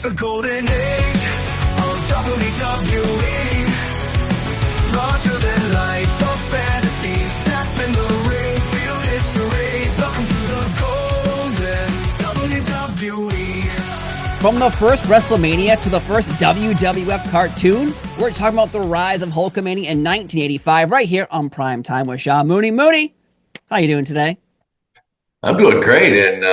The Golden Age of WWE. Larger than life of fantasy. Step in the ring, feel history. Welcome to the Golden WWE. From the first WrestleMania to the first WWF cartoon, we're talking about the rise of Hulkamania in 1985 right here on Prime Time with Sean Mooney. Mooney, how you doing today? I'm doing great. And,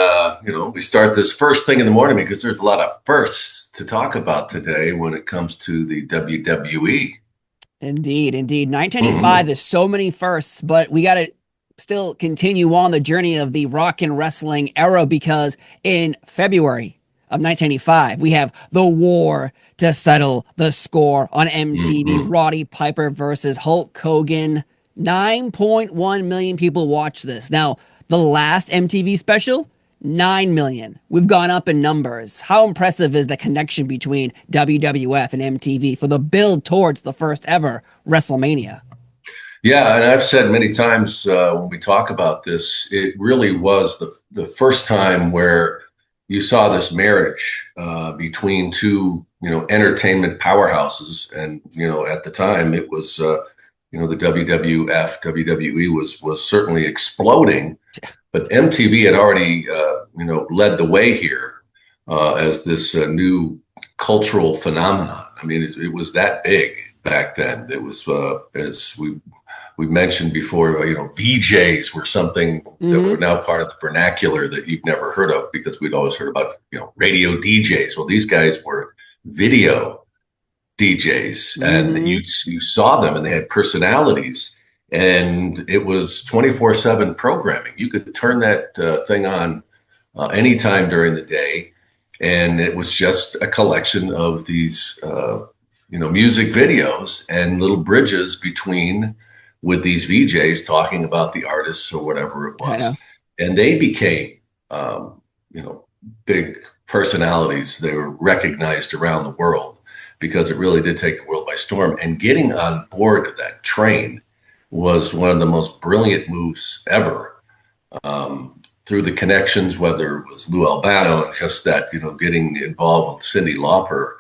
we start this first thing in the morning because there's a lot of firsts to talk about today when it comes to the WWE. Indeed. 1985, there's so many firsts, but we got to still continue on the journey of the rock and wrestling era because in February of 1985, we have the war to settle the score on MTV. Roddy Piper versus Hulk Hogan. 9.1 million people watch this. Now, the last MTV special, 9 million. We've gone up in numbers. How impressive is the connection between WWF and MTV for the build towards the first ever WrestleMania? Yeah, and I've said many times when we talk about this, it really was the first time where you saw this marriage between two, entertainment powerhouses. And, at the time it was, the WWF, WWE was certainly exploding, but MTV had already, led the way here as this new cultural phenomenon. I mean, it was that big back then. It was, as we mentioned before, VJs were something that were now part of the vernacular that you've never heard of because we'd always heard about, radio DJs. Well, these guys were video DJs, and you saw them, and they had personalities, and it was 24/7 programming. You could turn that thing on anytime during the day, and it was just a collection of these, music videos and little bridges between with these VJs talking about the artists or whatever it was, and they became, big personalities. They were recognized around the world, because it really did take the world by storm. And getting on board of that train was one of the most brilliant moves ever, through the connections, whether it was Lou Albano and just that, getting involved with Cyndi Lauper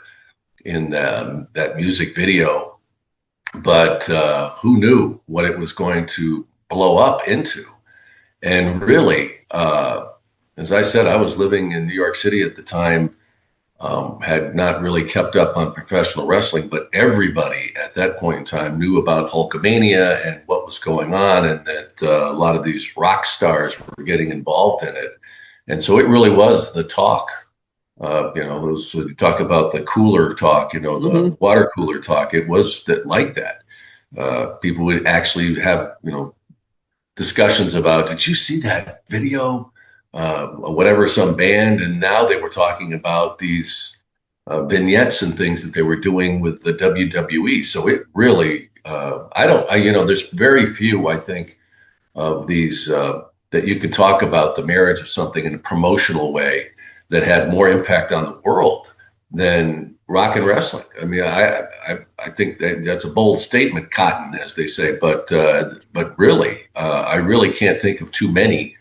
in that music video. But who knew what it was going to blow up into? And really, as I said, I was living in New York City at the time, had not really kept up on professional wrestling, but everybody at that point in time knew about Hulkamania and what was going on, and that a lot of these rock stars were getting involved in it. And so it really was the talk. It was, when you talk about the cooler talk, the water cooler talk, it was like that. People would actually have, discussions about, did you see that video? Whatever, some band, and now they were talking about these vignettes and things that they were doing with the WWE. So it really, there's very few, I think, of these that you could talk about the marriage of something in a promotional way that had more impact on the world than rock and wrestling. I mean, I think that's a bold statement, Cotton, as they say, but really, I really can't think of too many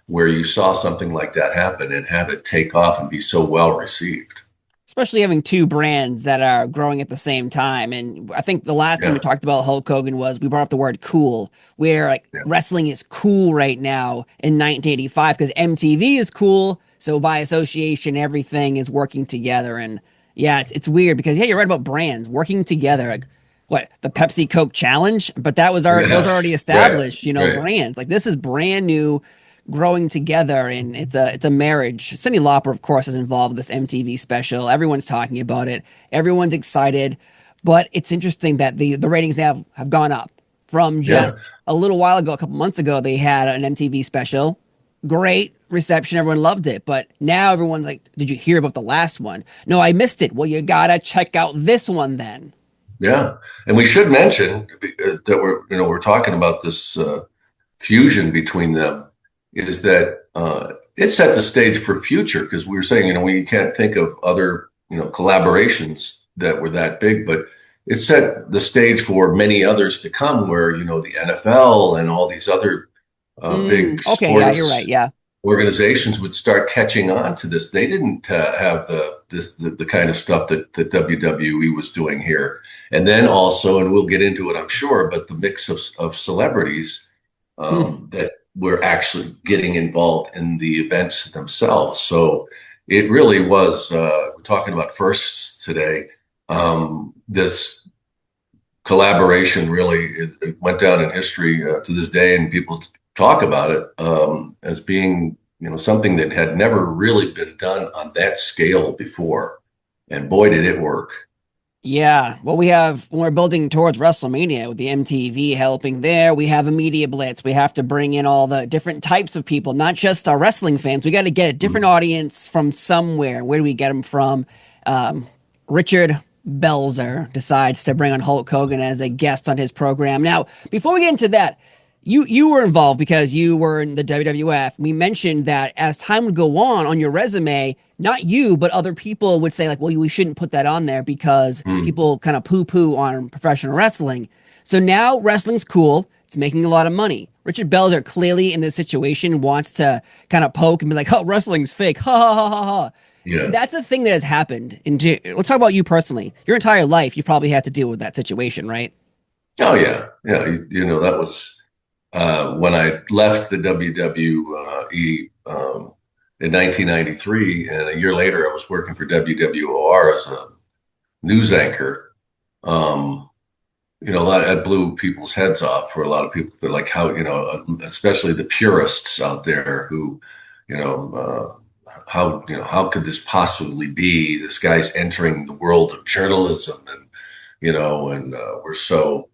where you saw something like that happen and have it take off and be so well received. Especially having two brands that are growing at the same time. And I think the last time we talked about Hulk Hogan was we brought up the word cool, where wrestling is cool right now in 1985 because MTV is cool. So by association, everything is working together. And yeah, it's weird because, you're right about brands working together. Like what, the Pepsi Coke challenge, but that was already, those are already established, brands. Like this is brand new, growing together, and it's a marriage. Cyndi Lauper, of course, is involved with this MTV special. Everyone's talking about it. Everyone's excited. But it's interesting that the ratings have gone up from just a little while ago, a couple months ago, they had an MTV special. Great reception. Everyone loved it. But now everyone's like, did you hear about the last one? No, I missed it. Well, you got to check out this one then. Yeah. And we should mention that we're talking about this fusion between them, is that it set the stage for future, because we were saying, we can't think of other, collaborations that were that big, but it set the stage for many others to come where, the NFL and all these other big sports you're right. Yeah. organizations would start catching on to this. They didn't have the the kind of stuff that WWE was doing here. And then also, and we'll get into it, I'm sure, but the mix of celebrities that were actually getting involved in the events themselves. So it really was, we're talking about firsts today. This collaboration really it went down in history to this day, and people talk about it as being, something that had never really been done on that scale before. And boy, did it work. Yeah, well, when we're building towards WrestleMania with the MTV helping there, we have a media blitz. We have to bring in all the different types of people, not just our wrestling fans. We got to get a different audience from somewhere. Where do we get them from? Richard Belzer decides to bring on Hulk Hogan as a guest on his program. Now, before we get into that, you were involved because you were in the WWF. We mentioned that as time would go on your resume, not you, but other people would say like, well, we shouldn't put that on there because people kind of poo-poo on professional wrestling. So now wrestling's cool. It's making a lot of money. Richard Belzer clearly in this situation wants to kind of poke and be like, oh, wrestling's fake. Ha ha ha ha ha. Yeah. That's a thing that has happened. Let's talk about you personally. Your entire life, you probably had to deal with that situation, right? Oh yeah. Yeah. That was when I left the WWE in 1993, and a year later I was working for WWOR as a news anchor. That blew people's heads off for a lot of people. They're like, how, especially the purists out there who, how could this possibly be? This guy's entering the world of journalism, and we're so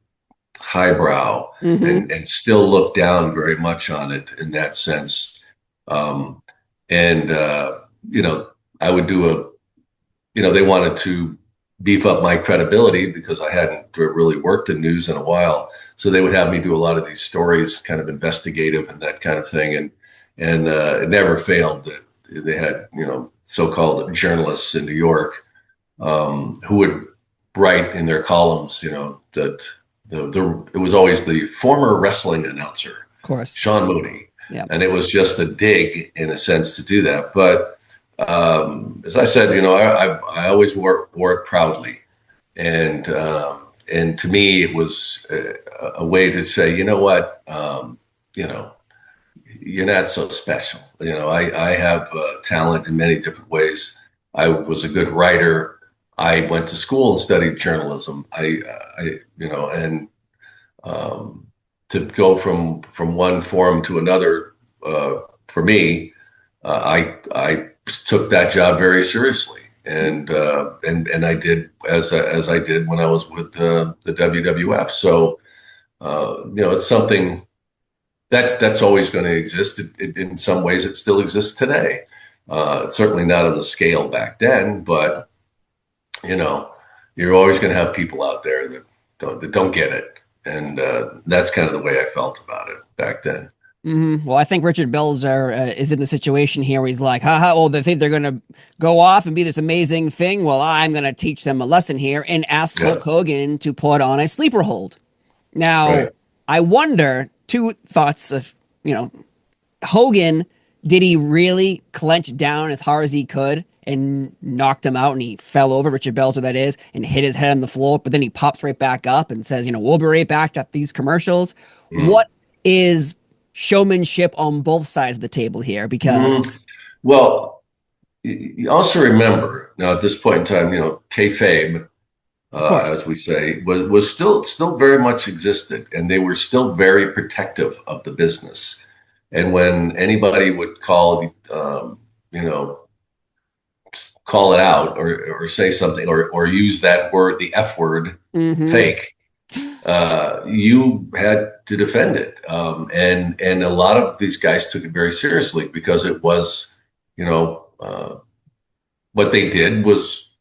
highbrow and still look down very much on it in that sense. I would do they wanted to beef up my credibility because I hadn't really worked in news in a while. So they would have me do a lot of these stories, kind of investigative and that kind of thing. And it never failed that they had, so-called journalists in New York who would write in their columns, that it was always the former wrestling announcer, Of course. Sean Mooney. Yeah. And it was just a dig in a sense to do that. But as I said, I always wore it proudly. And to me, it was a way to say, you know what, you're not so special. I have talent in many different ways. I was a good writer. I went to school and studied journalism. To go from one form to another, for me, I took that job very seriously, and I did as I did when I was with the WWF. So it's something that's always going to exist. In some ways, it still exists today. Certainly not on the scale back then, but you're always going to have people out there that don't get it. And that's kind of the way I felt about it back then. Well, I think Richard Belzer is in the situation here where he's like, haha, they think they're going to go off and be this amazing thing. Well, I'm going to teach them a lesson here and ask Hulk Hogan to put on a sleeper hold. Now, I wonder, two thoughts of, Hogan, did he really clench down as hard as he could and knocked him out and he fell over, Richard Belzer that is, and hit his head on the floor, but then he pops right back up and says, we'll be right back at these commercials. What is showmanship on both sides of the table here? Because well, you also remember now at this point in time, kayfabe, as we say, was still very much existed, and they were still very protective of the business. And when anybody would call it out or say something or use that word, the F word, fake, you had to defend it. And a lot of these guys took it very seriously because it was, what they did was,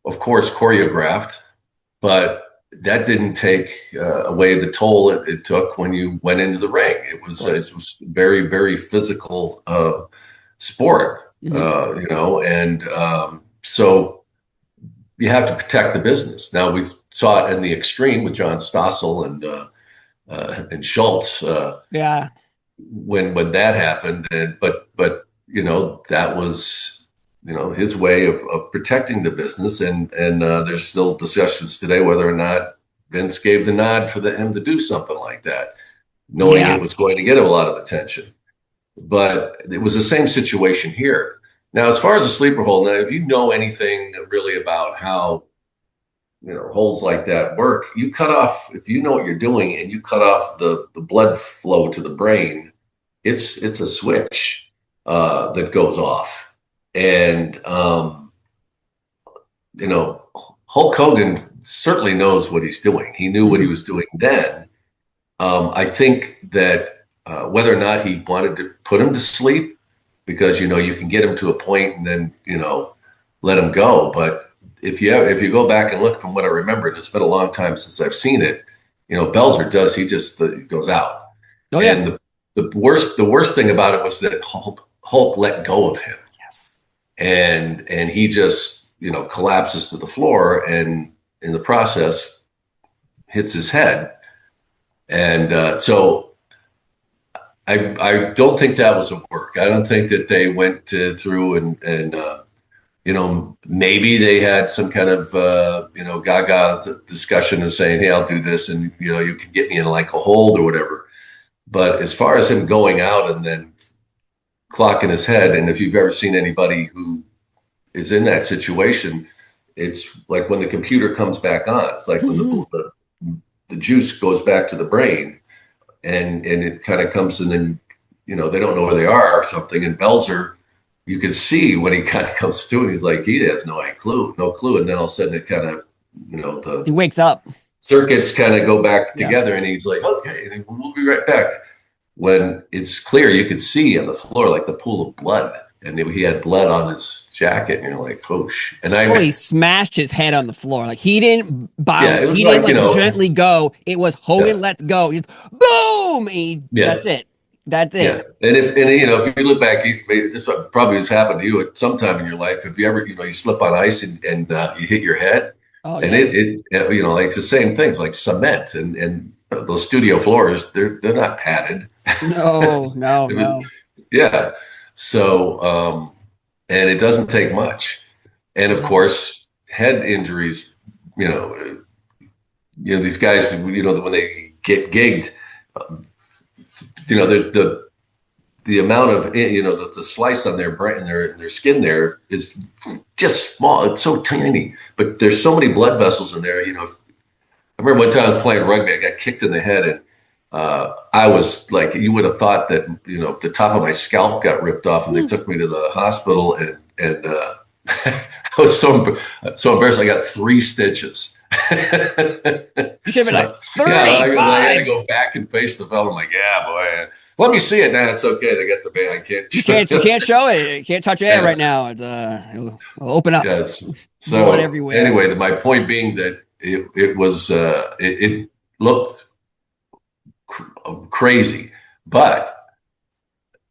of course, choreographed, but that didn't take away the toll it took when you went into the ring. It was very, very physical sport. So you have to protect the business. Now we saw it in the extreme with John Stossel and Schultz. When that happened, but that was his way of protecting the business. And there's still discussions today whether or not Vince gave the nod for him to do something like that, knowing it was going to get a lot of attention. But it was the same situation here. Now, as far as a sleeper hold, now, if you know anything really about how, holds like that work, you cut off, if you know what you're doing and you cut off the blood flow to the brain, it's a switch that goes off. And, Hulk Hogan certainly knows what he's doing. He knew what he was doing then. I think that whether or not he wanted to put him to sleep, because you can get him to a point and then let him go. But if you go back and look from what I remember, and it's been a long time since I've seen it, Belzer does, he just goes out. Oh yeah. And the worst thing about it was that Hulk let go of him. Yes. And he just collapses to the floor, and in the process hits his head. And so I don't think that was a work. I don't think that they went through and maybe they had some kind of gaga discussion and saying, hey, I'll do this, and you can get me in like a hold or whatever. But as far as him going out and then clocking his head, and if you've ever seen anybody who is in that situation, it's like when the computer comes back on. It's like when the juice goes back to the brain. And it kind of comes, and then, they don't know where they are or something. And Belzer, you can see when he kind of comes to it, he's like, he has no clue. And then all of a sudden it kind of, he wakes up. Circuits kind of go back together, and he's like, okay, and we'll be right back. When it's clear, you could see on the floor, like the pool of blood. And he had blood on his jacket, and you're like, oh, and he smashed his head on the floor. Like, he didn't bounce. He didn't gently go. It was Hogan, let's go. Just, boom! That's it. That's it. Yeah. And if you look back, this probably has happened to you at some time in your life. If you ever, you slip on ice and you hit your head, it like it's the same things, like cement and those studio floors, they're not padded. No. Yeah. So, and it doesn't take much. And of course, head injuries, these guys, when they get gigged, the amount of, the slice on their brain, their skin there is just small. It's so tiny, but there's so many blood vessels in there. I remember one time I was playing rugby, I got kicked in the head, and I was like, you would have thought that, the top of my scalp got ripped off, and they took me to the hospital, and I was so embarrassed. I got 3 stitches. You should have been like, 30, I had to go back and face the fella. I'm like, yeah, boy, let me see it now. It's okay. They got the band. I can't. You can't show it. You can't touch your head right now. It's it'll open up. Yes. So blood everywhere. Anyway, my point being that it was it looked crazy, but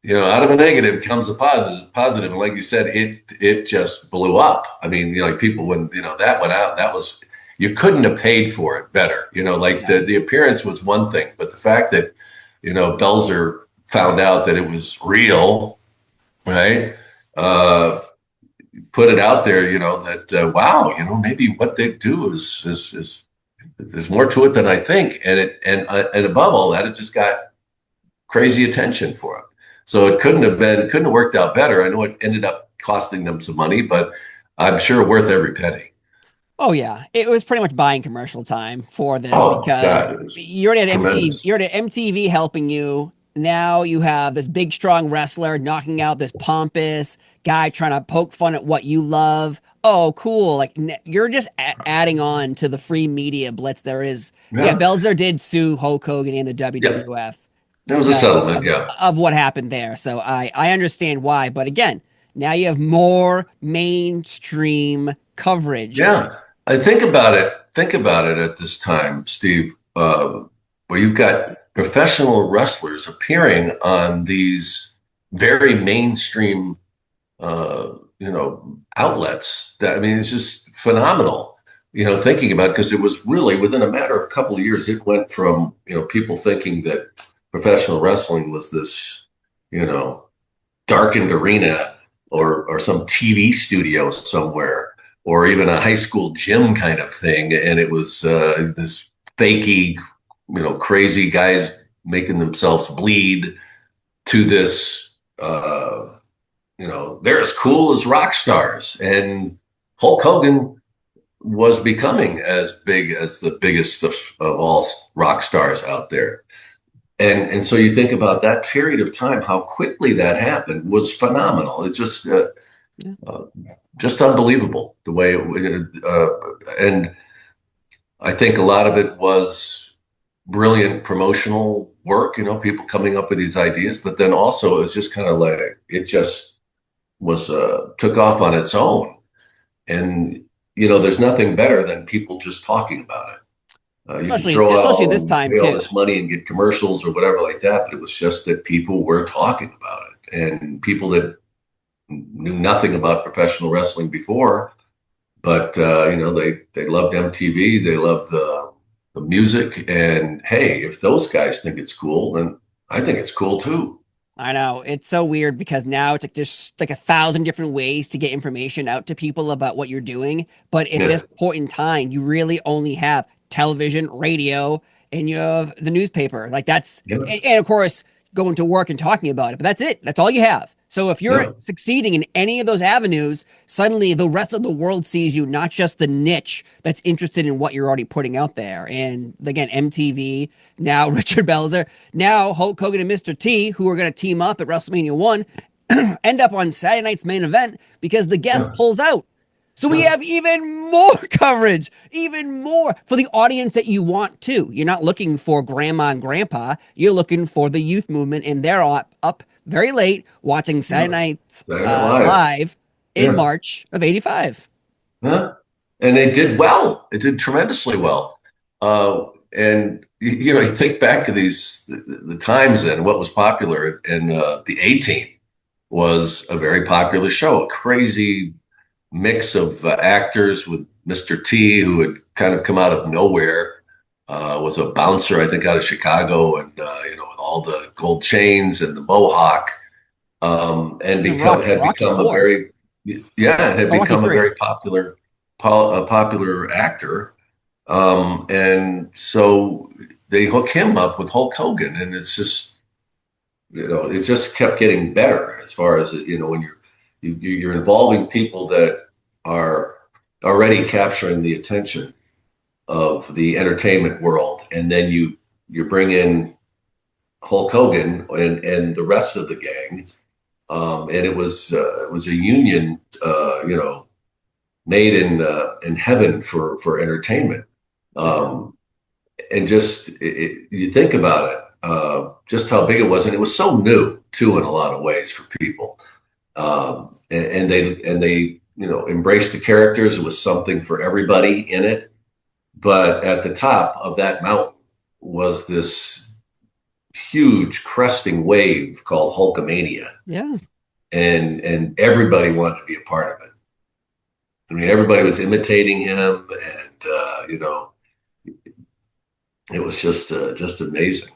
out of a negative comes a positive, and like you said, it just blew up. I mean, like people, when that went out, that was, you couldn't have paid for it better. The appearance was one thing, but the fact that Belzer found out that it was real, right? Put it out there, that wow, maybe what they do is there's more to it than I think, and above all that, it just got crazy attention for it. So it couldn't have worked out better. I know it ended up costing them some money, but I'm sure worth every penny. Oh yeah, it was pretty much buying commercial time for this because you already had MTV. You already had MTV helping you. Now you have this big, strong wrestler knocking out this pompous guy trying to poke fun at what you love. Oh, cool! Like you're just adding on to the free media blitz there is. Yeah, Belzer did sue Hulk Hogan and the WWF. Yeah. There was a settlement, of what happened there. So I understand why, but again, now you have more mainstream coverage. Yeah. I think about it at this time, Steve, where you've got professional wrestlers appearing on these very mainstream, outlets. That, I mean, it's just phenomenal, thinking about it, because it was really within a matter of a couple of years, it went from, people thinking that professional wrestling was this, darkened arena or some TV studio somewhere, or even a high school gym kind of thing. And it was this fakey, crazy guys making themselves bleed to this, they're as cool as rock stars. And Hulk Hogan was becoming as big as the biggest of all rock stars out there. And so you think about that period of time, how quickly that happened was phenomenal. It just unbelievable the way and I think a lot of it was brilliant promotional work, people coming up with these ideas, but then also it was just kind of like, it just was, took off on its own. And, there's nothing better than people just talking about it. You can throw out especially this time all too. this money and get commercials or whatever like that, but it was just that people were talking about it, and people that knew nothing about professional wrestling before, but they loved MTV, they loved the music, and hey, if those guys think it's cool, then I think it's cool too. I know, it's so weird because now it's like there's like 1,000 different ways to get information out to people about what you're doing, but at this point in time, you really only have television, radio, and you have the newspaper. Like that's, and of course, going to work and talking about it, but that's it. That's all you have. So if you're succeeding in any of those avenues, suddenly the rest of the world sees you, not just the niche that's interested in what you're already putting out there. And again, MTV, now Richard Belzer, now Hulk Hogan and Mr. T, who are going to team up at WrestleMania 1, end up on Saturday night's main event because the guest pulls out. So we have even more coverage, even more for the audience that you want to. You're not looking for grandma and grandpa. You're looking for the youth movement, and they're up very late watching Saturday Night Live in March of '85. And they did well. It did tremendously well. And you think back to the times and what was popular, and the A-Team was a very popular show, a crazy mix of actors with Mr. T, who had kind of come out of nowhere, was a bouncer, I think, out of Chicago, and with all the gold chains and the mohawk, and had become a very popular actor, and so they hook him up with Hulk Hogan, and it's just it just kept getting better as far as when you're involving people that are already capturing the attention of the entertainment world, and then you bring in Hulk Hogan and the rest of the gang, and it was a union, made in heaven for entertainment, and just you think about it, just how big it was, and it was so new too in a lot of ways for people, and they embraced the characters. It was something for everybody in it. But at the top of that mountain was this huge cresting wave called Hulkamania. Yeah. And everybody wanted to be a part of it. I mean, everybody was imitating him, and it was just amazing.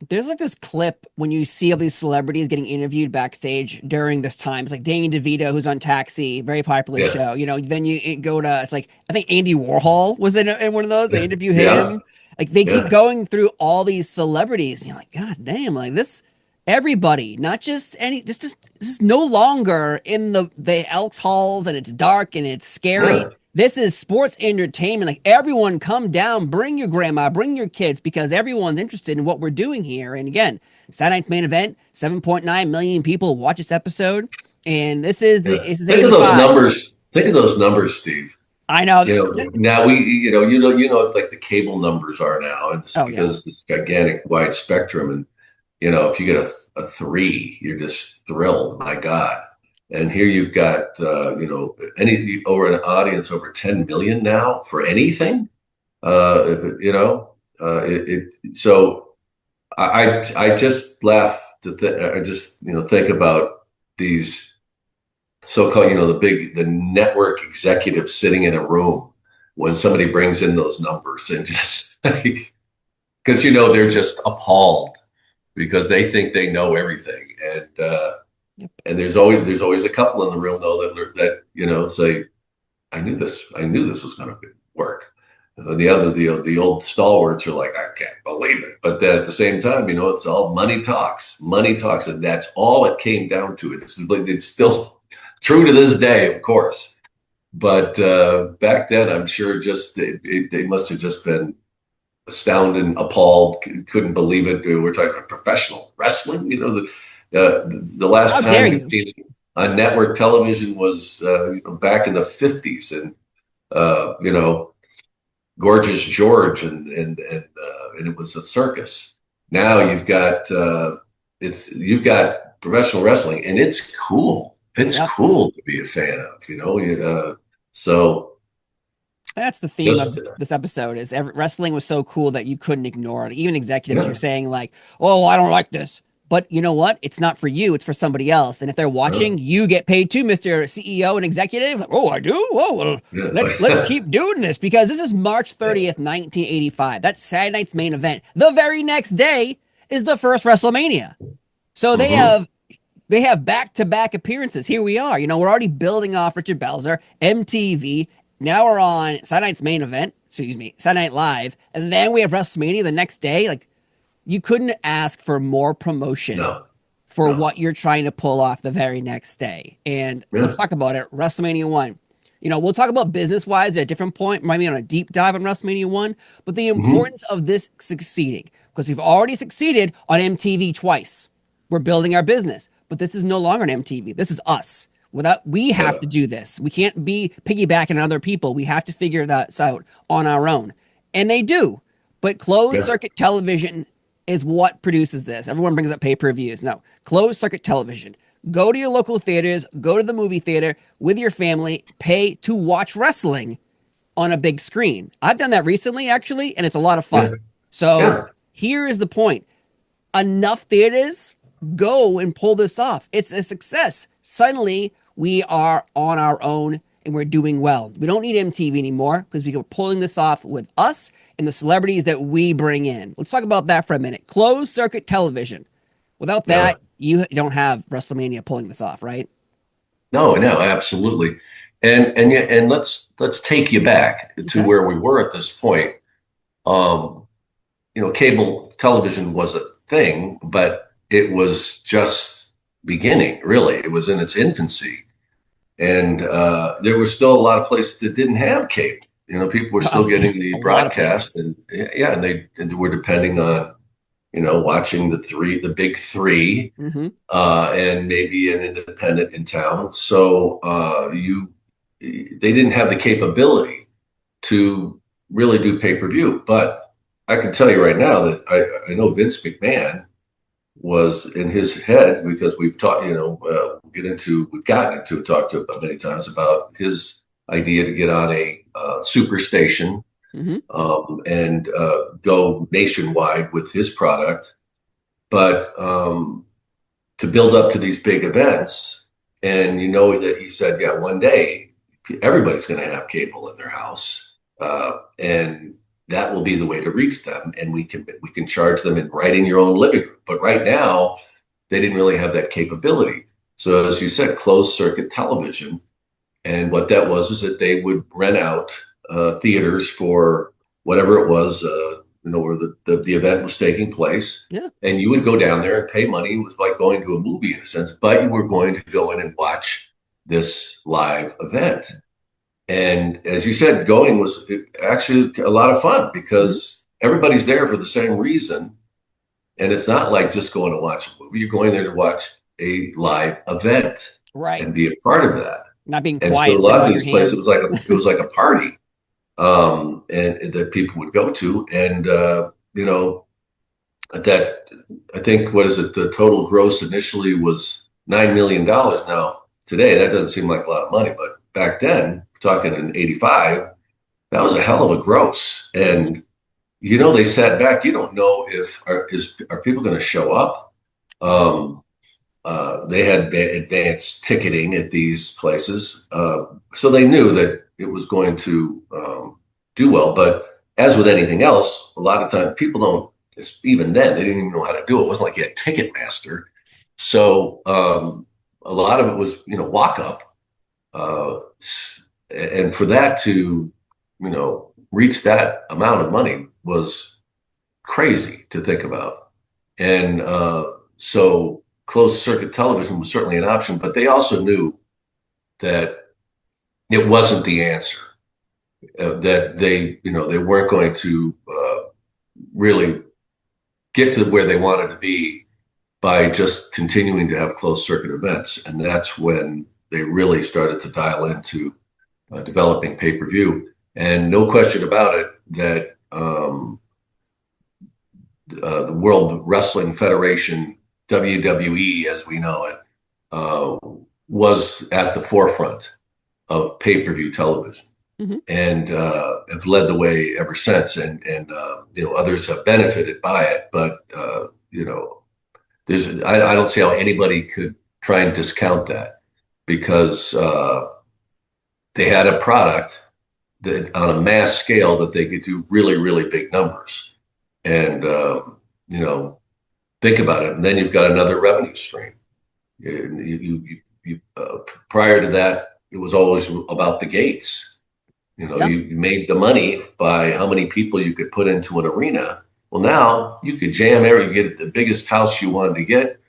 There's like this clip when you see all these celebrities getting interviewed backstage during this time. It's like Danny DeVito, who's on Taxi, very popular show. Then you go to, it's like, I think Andy Warhol was in one of those. They interview him. Like they keep going through all these celebrities, and you're like, God damn, like this, everybody, not just any. This is no longer in the Elks halls, and it's dark and it's scary. Yeah. This is sports entertainment. Like everyone come down, bring your grandma, bring your kids, because everyone's interested in what we're doing here. And again, Saturday night's main event, 7.9 million people watch this episode. And this is think of those numbers. Think of those numbers, Steve. I know. Now we like the cable numbers are now, and because this gigantic wide spectrum, and if you get a 3, you're just thrilled. My God. And here you've got, over an audience over 10 million now for anything. So I just laugh to think about these so-called, the network executives sitting in a room when somebody brings in those numbers, and just like, because they're just appalled because they think they know everything, and And there's always a couple in the room though that say, I knew this was going to work. The old stalwarts are like, I can't believe it. But then at the same time, it's all money talks, and that's all it came down to. It's still true to this day, of course. But back then, I'm sure they must have just been astounded, appalled, couldn't believe it. We're talking about professional wrestling. The last How time dare we've seen it on network television was back in the 50s, and Gorgeous George, and it was a circus. Now you've got professional wrestling, and it's cool. It's cool to be a fan of. So that's the theme of this episode is wrestling was so cool that you couldn't ignore it. Even executives are saying like, "Oh, I don't like this." But you know what? It's not for you. It's for somebody else. And if they're watching, you get paid too, Mr. CEO and executive. Oh, I do? Oh, well, let's keep doing this because this is March 30th, 1985. That's Saturday night's main event. The very next day is the first WrestleMania. So they have back-to-back appearances. Here we are. We're already building off Richard Belzer, MTV. Now we're on Saturday night's main event. Saturday Night Live. And then we have WrestleMania the next day. Like, you couldn't ask for more promotion for what you're trying to pull off the very next day. And let's talk about it. WrestleMania 1. We'll talk about business-wise at a different point, maybe on a deep dive on WrestleMania 1, but the importance of this succeeding, because we've already succeeded on MTV twice. We're building our business, but this is no longer an MTV. This is us. We have to do this. We can't be piggybacking on other people. We have to figure that out on our own. And they do. But closed circuit television is what produces this. Everyone brings up pay-per-views. No, closed circuit television. Go to your local theaters, go to the movie theater with your family, pay to watch wrestling on a big screen. I've done that recently, actually, and it's a lot of fun. Here is the point. Enough theaters, go and pull this off. It's a success. Suddenly, we are on our own and we're doing well. We don't need MTV anymore because we're pulling this off with us and the celebrities that we bring in. Let's talk about that for a minute. Closed circuit television. Without that, you don't have WrestleMania pulling this off, right? No, absolutely. And let's take you back to where we were at this point. Cable television was a thing, but it was just beginning, really. It was in its infancy. And there were still a lot of places that didn't have cable. People were still getting the broadcast, and they were depending on, watching the big three, and maybe an independent in town. So they didn't have the capability to really do pay-per-view. But I can tell you right now that I know Vince McMahon was in his head, because we've talked, talked to many times about his idea to get on a superstation and go nationwide with his product, but to build up to these big events. And that he said, one day everybody's going to have cable in their house, and that will be the way to reach them. And we can charge them right in your own living room. But right now, they didn't really have that capability. So as you said, closed circuit television. And what that was is that they would rent out theaters for whatever it was, where the event was taking place. Yeah. And you would go down there and pay money. It was like going to a movie in a sense, but you were going to go in and watch this live event. And as you said, going was actually a lot of fun because everybody's there for the same reason. And it's not like just going to watch a movie. You're going there to watch a live event, right, and be a part of that. Not being quiet. And so a lot of these places, it was like a party, and that people would go to. And that I think, what is it? The total gross initially was $9 million. Now today, that doesn't seem like a lot of money, but back then, talking in 85, that was a hell of a gross. And they sat back. You don't know if are people going to show up. They had advanced ticketing at these places, so they knew that it was going to do well. But as with anything else, a lot of times people don't. Even then, they didn't even know how to do it. It wasn't like you had Ticketmaster. So a lot of it was, walk up. And for that to, reach that amount of money was crazy to think about. And so closed circuit television was certainly an option, but they also knew that it wasn't the answer. That they weren't going to really get to where they wanted to be by just continuing to have closed circuit events. And that's when they really started to dial into developing pay-per-view. And no question about it that the World Wrestling Federation, WWE as we know it, was at the forefront of pay-per-view television. Mm-hmm. And have led the way ever since. And others have benefited by it. But, I don't see how anybody could try and discount that, because they had a product that on a mass scale that they could do really, really big numbers. And, think about it. And then you've got another revenue stream. Prior to that, it was always about the gates. You made the money by how many people you could put into an arena. Well, now you could jam you get the biggest house you wanted to get.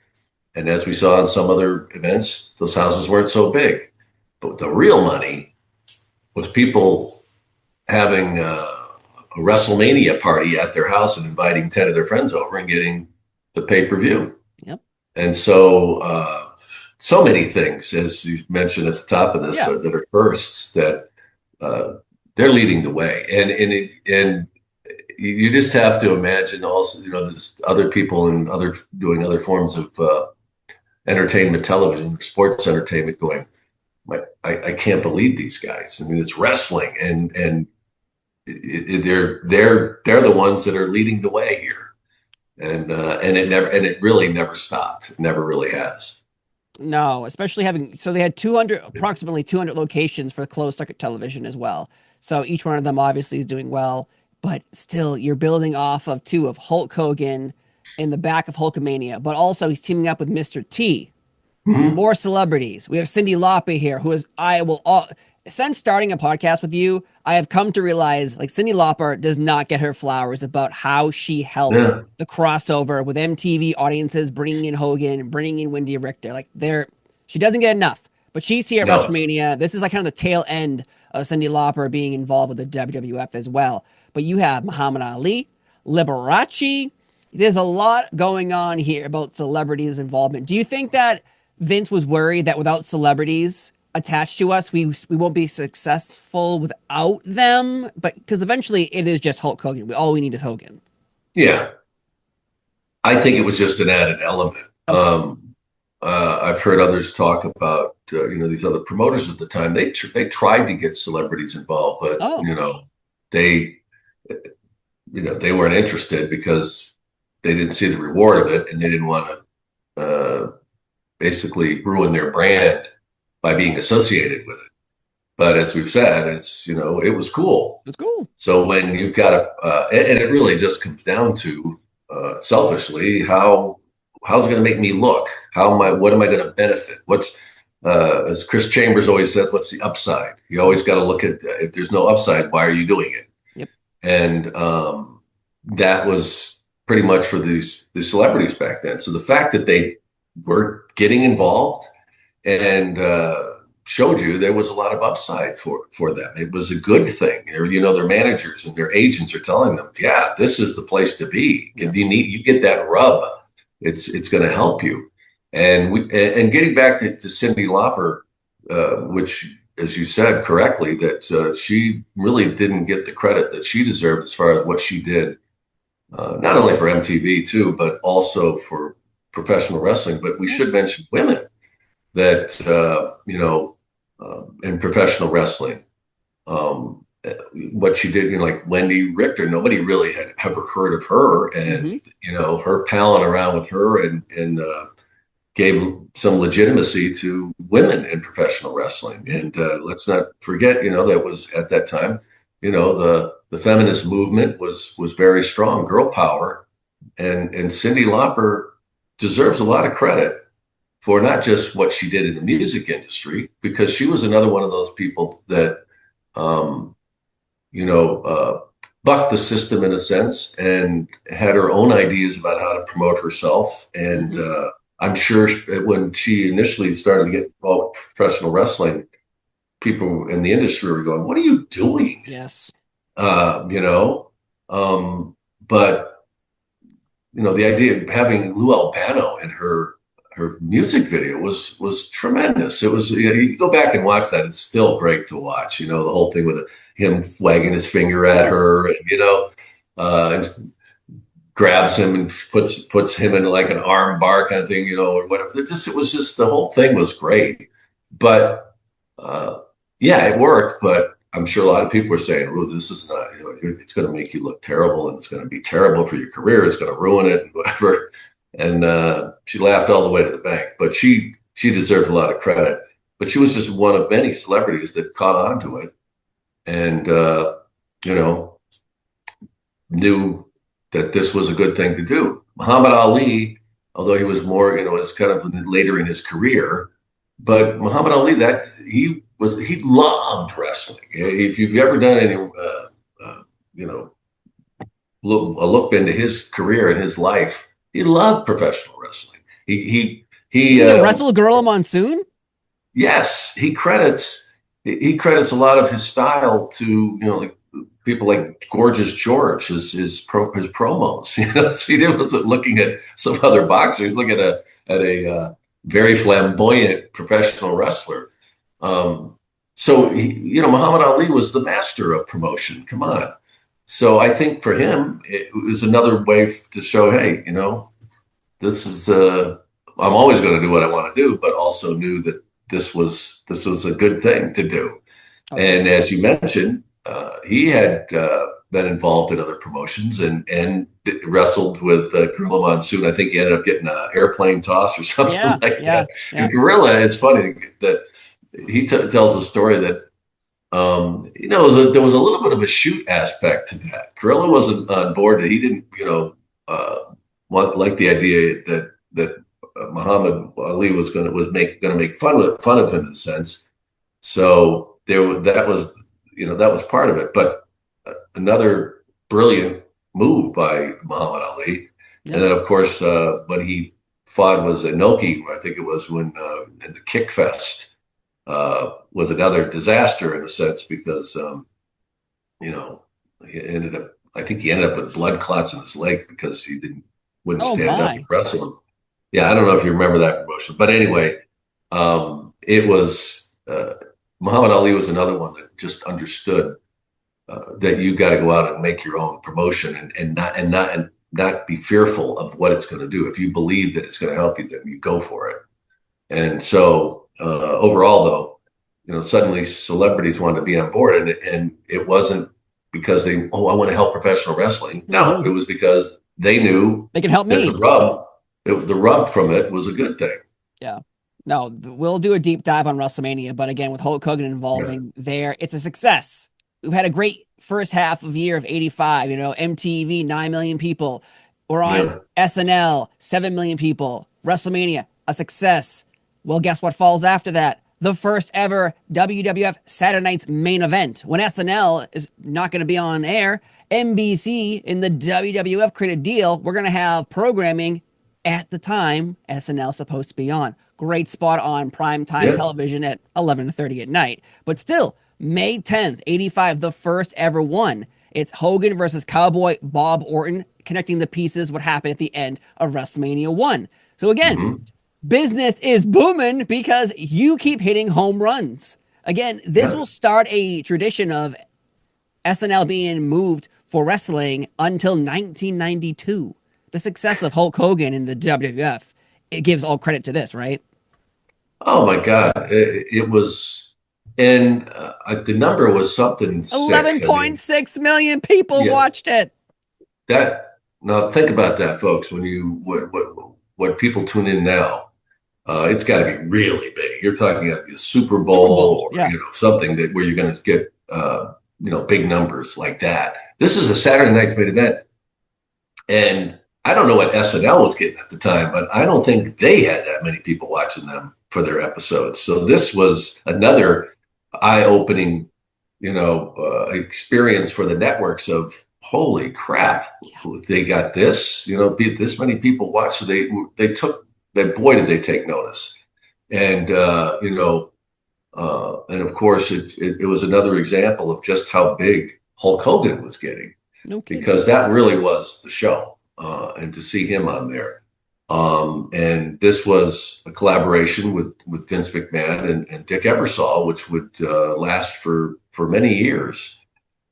And as we saw in some other events, those houses weren't so big. But the real money was people having a WrestleMania party at their house and inviting 10 of their friends over and getting the pay-per-view. Yep. And so, so many things, as you mentioned at the top of this, that are firsts that they're leading the way. And you just have to imagine also, there's other people and doing other forms of entertainment television, sports entertainment going, I can't believe these guys. I mean, it's wrestling, and they're the ones that are leading the way here, and it really never stopped. It never really has. No, especially they had approximately 200 locations for closed circuit television as well. So each one of them obviously is doing well, but still you're building off of Hulk Hogan in the back of Hulkamania, but also he's teaming up with Mr. T. Mm-hmm. More celebrities. We have Cyndi Lauper here, since starting a podcast with you, I have come to realize Cyndi Lauper does not get her flowers about how she helped the crossover with MTV audiences, bringing in Hogan, bringing in Wendy Richter. She doesn't get enough, but she's here at WrestleMania. This is kind of the tail end of Cyndi Lauper being involved with the WWF as well. But you have Muhammad Ali, Liberace. There's a lot going on here about celebrities' involvement. Do you think that Vince was worried that without celebrities attached to us, we won't be successful without them? But because eventually it is just Hulk Hogan. All we need is Hogan. Yeah. I think it was just an added element. Okay. I've heard others talk about, these other promoters at the time. They tried to get celebrities involved, but, they weren't interested because they didn't see the reward of it, and they didn't want to basically ruin their brand by being associated with it. But as we've said, it's, it was cool. It's cool. So when you've got and it really just comes down to selfishly, how's it going to make me look? What am I going to benefit? What's, as Chris Chambers always says, what's the upside? You always got to look at, if there's no upside, why are you doing it? Yep. And that was pretty much for these celebrities back then. So the fact that they were getting involved and showed you there was a lot of upside for them. It was a good thing. Their managers and their agents are telling them, yeah, this is the place to be. If you get that rub, it's going to help you. And getting back to Cyndi Lauper, which, as you said correctly, that she really didn't get the credit that she deserved as far as what she did, not only for MTV too, but also for professional wrestling. But we should mention women that, in professional wrestling, what she did, like Wendy Richter, nobody really had ever heard of her, and, her palling around with her and gave some legitimacy to women in professional wrestling. And let's not forget, that was at that time, the feminist movement was very strong, girl power, and Cyndi Lauper deserves a lot of credit for not just what she did in the music industry, because she was another one of those people that, um, you know, bucked the system in a sense and had her own ideas about how to promote herself. And I'm sure when she initially started to get involved with professional wrestling, people in the industry were going, "What are you doing?" Yes. You know, but you know, the idea of having Lou Albano in her music video was tremendous. It was, you know, you go back and watch that; it's still great to watch. You know, the whole thing with him wagging his finger at her, and you know, grabs him and puts him in like an arm bar kind of thing, you know, or whatever. It was just the whole thing was great, but yeah, it worked. But I'm sure a lot of people were saying, "Oh, this is not. You know, it's going to make you look terrible, and it's going to be terrible for your career. It's going to ruin it, and whatever." And she laughed all the way to the bank. But she deserved a lot of credit. But she was just one of many celebrities that caught on to it, and you know, knew that this was a good thing to do. Muhammad Ali, although he was more, you know, was kind of later in his career, but Muhammad Ali, that he loved wrestling. If you've ever done any, you know, a look into his career and his life, he loved professional wrestling. He wrestled Gorilla Monsoon. Yes, he credits a lot of his style to, you know, like people like Gorgeous George, his promos. You know, so he wasn't looking at some other boxer. He's looking at a very flamboyant professional wrestler. So you know, Muhammad Ali was the master of promotion. Come on. So I think for him, it was another way to show, hey, you know, this is I'm always going to do what I want to do, but also knew that this was a good thing to do. Okay. And as you mentioned, he had been involved in other promotions and wrestled with Gorilla Monsoon. I think he ended up getting an airplane toss or something like that. Yeah. And Gorilla, it's funny that he tells a story that, you know, there was a little bit of a shoot aspect to that. Gorilla wasn't on board. That he didn't, you know, like the idea that Muhammad Ali was going to make fun of him in a sense. So that was part of it. But another brilliant move by Muhammad Ali. Yeah. And then of course when he fought was Inoki, I think it was when in the Kick Fest was another disaster in a sense because you know, I think he ended up with blood clots in his leg because he wouldn't stand up and wrestle him. Yeah, I don't know if you remember that promotion, but anyway, it was Muhammad Ali was another one that just understood that you got to go out and make your own promotion and not be fearful of what it's going to do. If you believe that it's going to help you, then you go for it. And so overall, though, you know, suddenly celebrities wanted to be on board, and it wasn't because I want to help professional wrestling. No, it was because they knew they can help me. The rub from it was a good thing. Yeah. No, we'll do a deep dive on WrestleMania, but again, with Hulk Hogan involving there, it's a success. We've had a great first half of year of 85, you know, MTV, 9 million people. We're on SNL, 7 million people. WrestleMania, a success. Well, guess what falls after that? The first ever WWF Saturday Night's main event. When SNL is not going to be on air, NBC in the WWF created a deal. We're going to have programming at the time SNL supposed to be on. Great spot on primetime television at 11:30 at night. But still, May 10th, 85, the first ever one. It's Hogan versus Cowboy Bob Orton, connecting the pieces, what happened at the end of WrestleMania 1. So again, business is booming because you keep hitting home runs. Again, this will start a tradition of SNL being moved for wrestling until 1992. The success of Hulk Hogan in the WWF, it gives all credit to this, right? Oh my God. It was... And the number was something 11.6 million people watched it. Now think about that, folks. When what people tune in now, it's got to be really big. You're talking about a Super Bowl or you know, something where you're going to get you know, big numbers like that. This is a Saturday night's main event, and I don't know what SNL was getting at the time, but I don't think they had that many people watching them for their episodes. So this was another eye-opening, experience for the networks of holy crap, they got this. This many people watch. So they took that. Boy, did they take notice. And and of course, it was another example of just how big Hulk Hogan was getting, because that really was the show, and to see him on there. And this was a collaboration with Vince McMahon and Dick Ebersol, which would last for many years.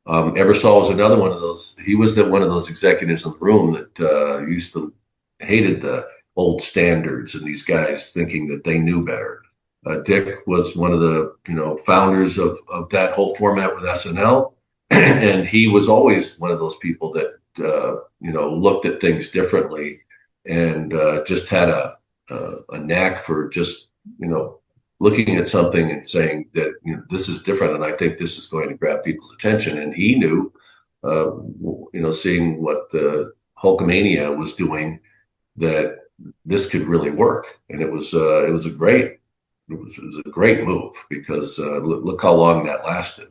Ebersol was another one of those. He was one of those executives in the room that hated the old standards and these guys thinking that they knew better. Dick was one of the founders of that whole format with SNL, and he was always one of those people that looked at things differently and just had a knack for just looking at something and saying that this is different, and I think this is going to grab people's attention. And he knew, seeing what the Hulkamania was doing, that this could really work, and it was a great move, because look how long that lasted.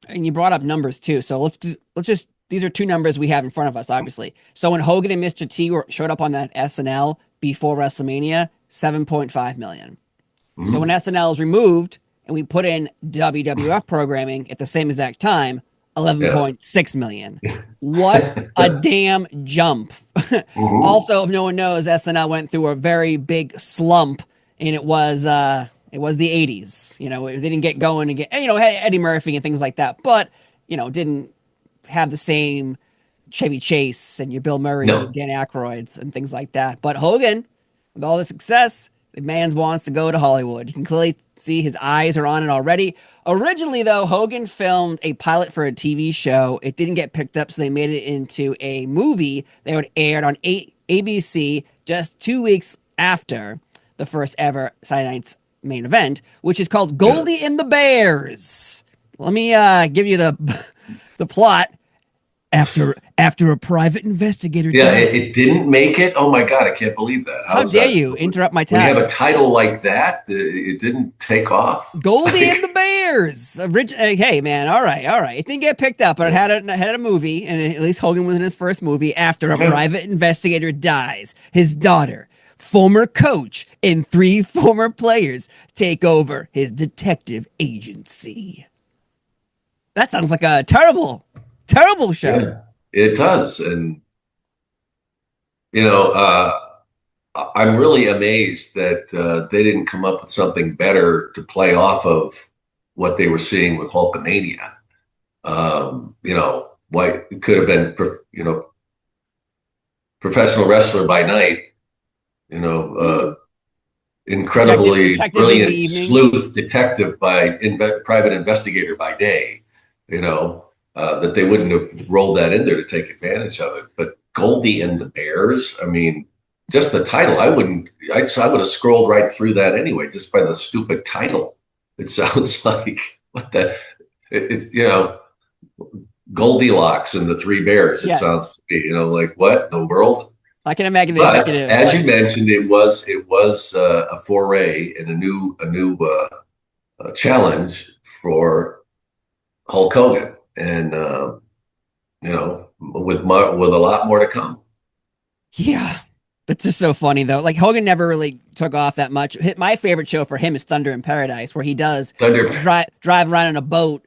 And you brought up numbers too, so let's just, these are two numbers we have in front of us, obviously. So when Hogan and Mr. T showed up on that SNL before WrestleMania, 7.5 million. Mm-hmm. So when SNL is removed and we put in WWF programming at the same exact time, 11.6 million. What a damn jump. Mm-hmm. Also, if no one knows, SNL went through a very big slump, and it was the 80s. They didn't get going again. Eddie Murphy and things like that, but didn't have the same Chevy Chase and your Bill Murrays and Dan Aykroyds and things like that. But Hogan, with all the success, the man wants to go to Hollywood. You can clearly see his eyes are on it already. Originally, though, Hogan filmed a pilot for a TV show. It didn't get picked up, so they made it into a movie that would air on ABC just 2 weeks after the first ever Saturday Night's main event, which is called Goldie and the Bears. Let me give you the plot. After a private investigator dies. It didn't make it. Oh my God, I can't believe that. How dare you interrupt my time? When you have a title like that, it didn't take off. Goldie and the Bears. Hey man, all right. It didn't get picked up, but it had a movie, and at least Hogan was in his first movie. After a private investigator dies, his daughter, former coach, and 3 former players take over his detective agency. That sounds like a terrible show. Yeah, it does. And I'm really amazed that they didn't come up with something better to play off of what they were seeing with Hulkamania. What it could have been, professional wrestler by night, incredibly detective brilliant sleuth detective by private investigator by day, that they wouldn't have rolled that in there to take advantage of it. But Goldie and the Bears, I mean, just the title, I would have scrolled right through that anyway, just by the stupid title. It sounds like Goldilocks and the 3 Bears. It sounds, like what in the world? I can imagine the executive. As you mentioned, it was a foray and a new challenge for Hulk Hogan. And with a lot more to come. Yeah, that's just so funny though. Like Hogan never really took off that much. My favorite show for him is Thunder in Paradise, where he does drive around in a boat,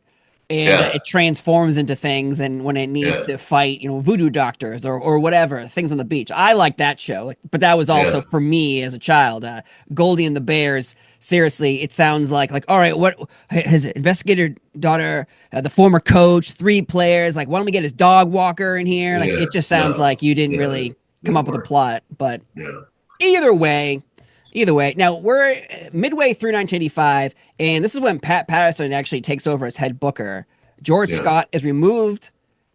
and it transforms into things. And when it needs to fight, voodoo doctors or whatever, things on the beach. I like that show. But that was also for me as a child. Goldie and the Bears. Seriously, it sounds like all right, what his investigator daughter, the former coach, 3 players, why don't we get his dog walker in here? It just sounds like you didn't really come up with a plot. But either way, now we're midway through 1985, and this is when Pat Patterson actually takes over as head booker. George Scott is removed,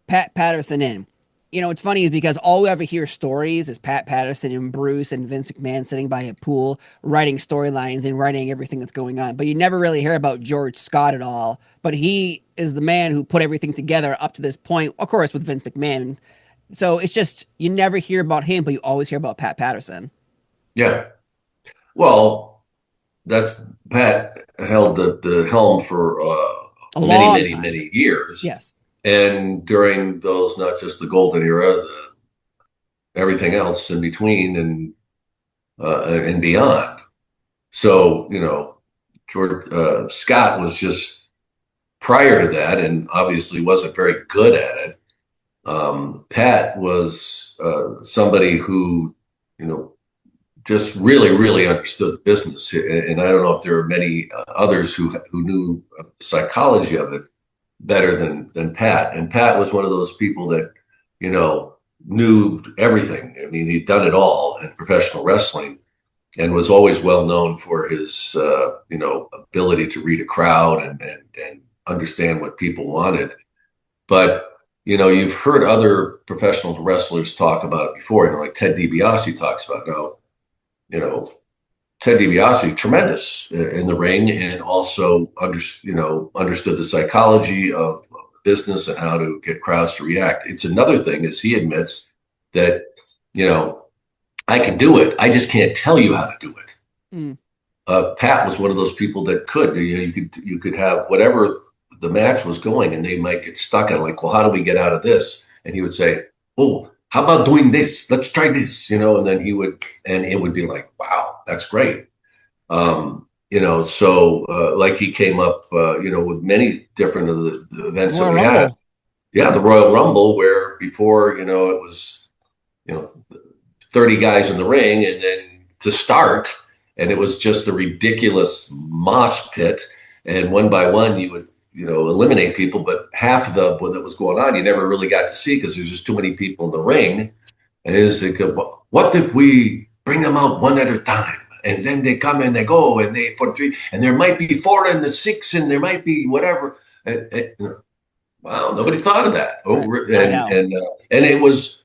Pat Patterson in. It's funny is because all we ever hear stories is Pat Patterson and Bruce and Vince McMahon sitting by a pool, writing storylines and writing everything that's going on. But you never really hear about George Scott at all. But he is the man who put everything together up to this point, of course, with Vince McMahon So it's just you never hear about him, but you always hear about Pat Patterson. Yeah. Well, that's Pat held the helm for A many, long many, time. many years. Yes. And during those, not just the golden era, everything else in between and beyond. So, George Scott was just prior to that, and obviously wasn't very good at it. Pat was somebody who, just really, really understood the business. And I don't know if there are many others who knew the psychology of it better than Pat. And Pat was one of those people that, knew everything. I mean, he'd done it all in professional wrestling and was always well known for his, ability to read a crowd and understand what people wanted. But you've heard other professional wrestlers talk about it before. Like Ted DiBiase talks about now. Ted DiBiase, tremendous in the ring, and also understood the psychology of the business and how to get crowds to react. It's another thing, as he admits, that I can do it. I just can't tell you how to do it. Mm. Pat was one of those people that could. You could have whatever the match was going, and they might get stuck on like, well, how do we get out of this? And he would say, oh, how about doing this? Let's try this, and then and it would be like, wow, that's great. Like he came up, with many different of the events Royal that we Rumble. had. Yeah, the Royal Rumble, where before, it was, 30 guys in the ring, and then to start, and it was just a ridiculous mosh pit. And one by one, you would, eliminate people, but half of what that was going on, you never really got to see because there's just too many people in the ring. And it's like, what if we bring them out one at a time? And then they come and they go, and they for three, and there might be four and the six, and there might be whatever. Wow, nobody thought of that. And it was,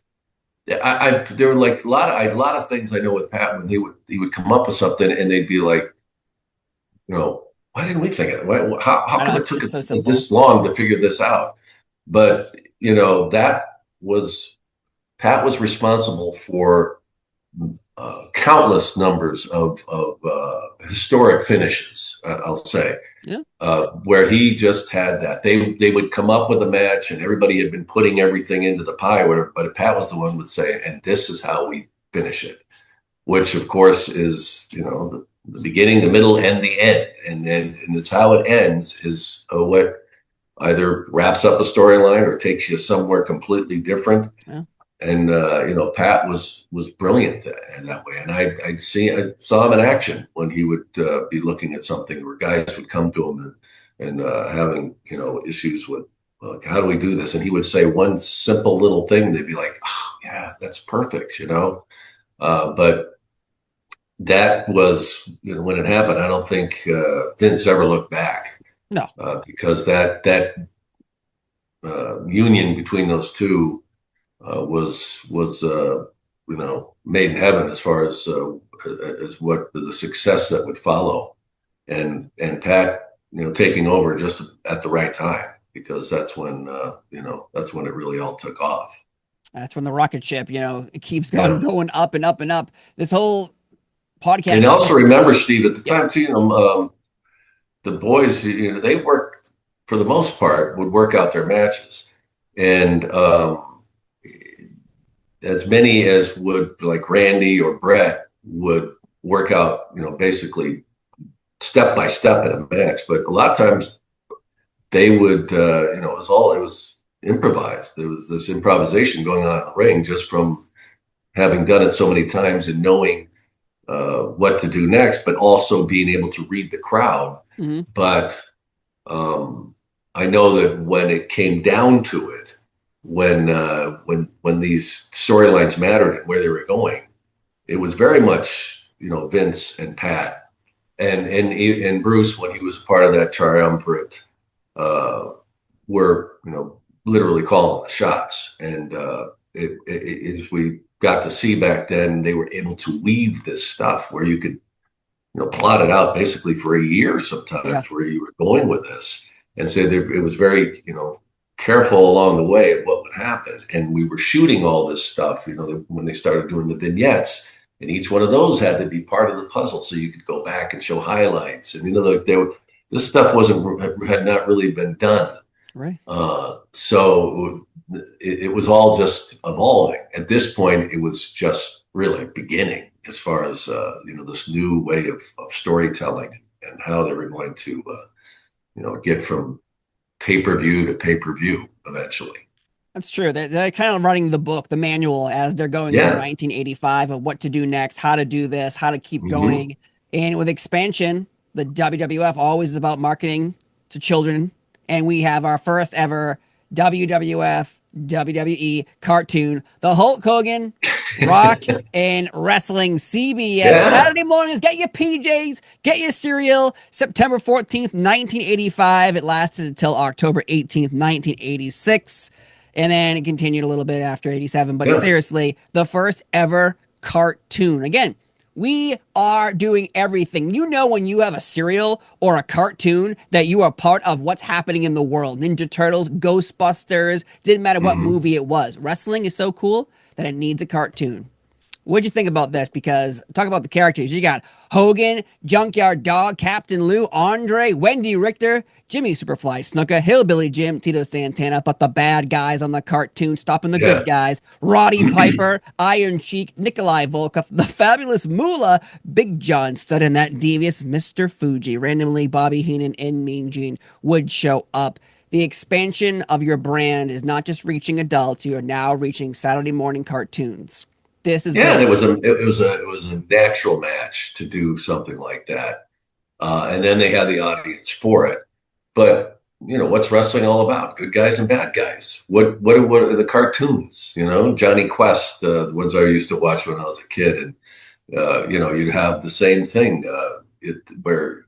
there were like a lot of things I know with Pat when he would come up with something, and they'd be like, why didn't we think of it? How come it took us this long to figure this out? But Pat was responsible for countless numbers of historic finishes. I'll say, where he just had that. They would come up with a match, and everybody had been putting everything into the pie, but Pat was the one who would say, "And this is how we finish it," which of course is the beginning, the middle, and the end, and it's how it ends is what either wraps up a storyline or takes you somewhere completely different. Yeah. And Pat was brilliant in that way, and I saw him in action when he would be looking at something where guys would come to him and having issues with how do we do this, and he would say one simple little thing, they'd be like, oh yeah, that's perfect, but that was, when it happened, I don't think Vince ever looked back. No, because that union between those two was made in heaven as far as what the success that would follow, and Pat taking over just at the right time, because that's when it really all took off. That's when the rocket ship, it keeps going up and up and up. This whole podcast. And also remember, Steve, at the time too, the boys, they worked, for the most part, would work out their matches, and as many as would, like Randy or Brett, would work out, basically step by step in a match. But a lot of times they would, it was improvised. There was this improvisation going on in the ring just from having done it so many times and knowing what to do next, but also being able to read the crowd. Mm-hmm. But I know that when it came down to it, when these storylines mattered and where they were going, it was very much Vince and Pat and Bruce, when he was part of that triumvirate, were literally calling the shots. And as we got to see back then, they were able to weave this stuff where you could plot it out basically for a year sometimes, where you were going with this, and so it was very careful along the way of what would happen. And we were shooting all this stuff, when they started doing the vignettes, and each one of those had to be part of the puzzle. So you could go back and show highlights. And, this stuff had not really been done. Right. So it was all just evolving. At this point, it was just really beginning as far as, this new way of storytelling and how they were going to, get from pay-per-view to pay-per-view eventually. That's true. They're kind of running the book, the manual, as they're going through 1985 of what to do next, how to do this, how to keep going. And with expansion, the WWF always is about marketing to children. And we have our first ever WWF WWE cartoon, the Hulk Hogan Rock and Wrestling CBS Saturday mornings. Get your PJs, get your cereal. September 14th, 1985. It lasted until October 18th, 1986. And then it continued a little bit after 87. But seriously, the first ever cartoon. Again, we are doing everything. When you have a cereal or a cartoon that you are part of what's happening in the world. Ninja Turtles, Ghostbusters, didn't matter what movie it was. Wrestling is so cool that it needs a cartoon. What'd you think about this? Because talk about the characters. You got Hogan, Junkyard Dog, Captain Lou, Andre, Wendy Richter, Jimmy Superfly Snuka, Hillbilly Jim, Tito Santana, but the bad guys on the cartoon stopping the good guys. Roddy Piper, Iron Sheik, Nikolai Volkov, the Fabulous Moolah, Big John Studd, and that devious Mr. Fuji. Randomly, Bobby Heenan and Mean Gene would show up. The expansion of your brand is not just reaching adults; you are now reaching Saturday morning cartoons. This is it was a natural match to do something like that, and then they had the audience for it. But what's wrestling all about? Good guys and bad guys. What are the cartoons? Johnny Quest, the ones I used to watch when I was a kid, and you'd have the same thing where.